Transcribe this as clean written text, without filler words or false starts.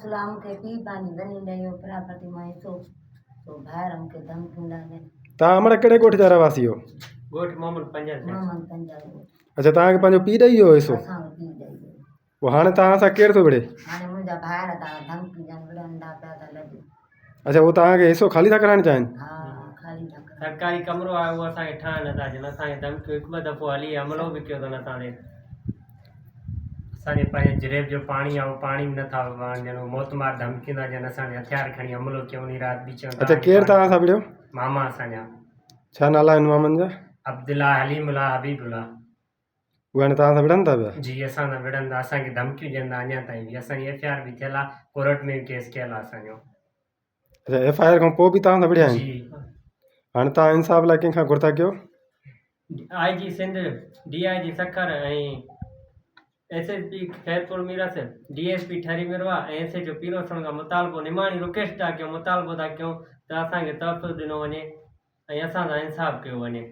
इस्लाम के पी पानी बनी नहीं प्रॉपर्टी में तो बाहर हमके धमकी डाले ता हमरे केड़े गोठ जा रवासी हो गोठ मोहम्मद पंजाब मामन पंजाब अच्छा ता के पंजो पी रही हो ऐसो असां पी जाइए वो हाने ता सा केर तो बड़े हाणे मुंहिंजा भाइर था धमकी ॾियनि विढ़ंदा पिया था लॾे अच्छा वो ता के ऐसो खाली था कराइण चाहिन हा ख़ाली था कनि सरकारी कमरो आहे उहो असांखे ठाहिण नथा ॾियनि असांखे धमकी हिकु ॿ दफ़ो हली अमलो बि कयो अथनि असांजे पंहिंजे जिरेब जो पाणी आहे उहो पाणी बि नथा ॾियनि मोतमार धमकी था ॾियनि असांजे हथियार खणी हमलो कयो उन राति बि चवनि अच्छा केर ता सा बड़ियो मामा असांजा छा नाला इन मामन जा अब्दुल्ला हलीमुल्ला हबीबुल्ला वो हाने ता सा विड़न था पिया जी असां सां विढ़नि था असांखे धमकियूं ॾींदा अञा ताईं बि असांजी एफ.आई.आर. बि थियल आहे कोर्ट में बि केस कयल आहे असांजो अच्छा एफ.आई.आर. खां पोइ बि ता सा विड़िया आहिनि जी हाणे ता इंसाफ लाइ कंहिंखां घुर था कयो आई.जी. सिंध डी.आई.जी. सखर ऐं एस.एस.पी. खैरपुर मीरस डी.एस.पी. ठरी मिरवा ऐं एस.एच.ओ. पीरोसण खां मुतालबो निमाणी रिक्वेस्ट था कयूं मुतालबो था कयूं त असांखे तहफ़्फ़ुज़ ॾिनो वञे ऐं असां सां इंसाफ़ कयो वञे।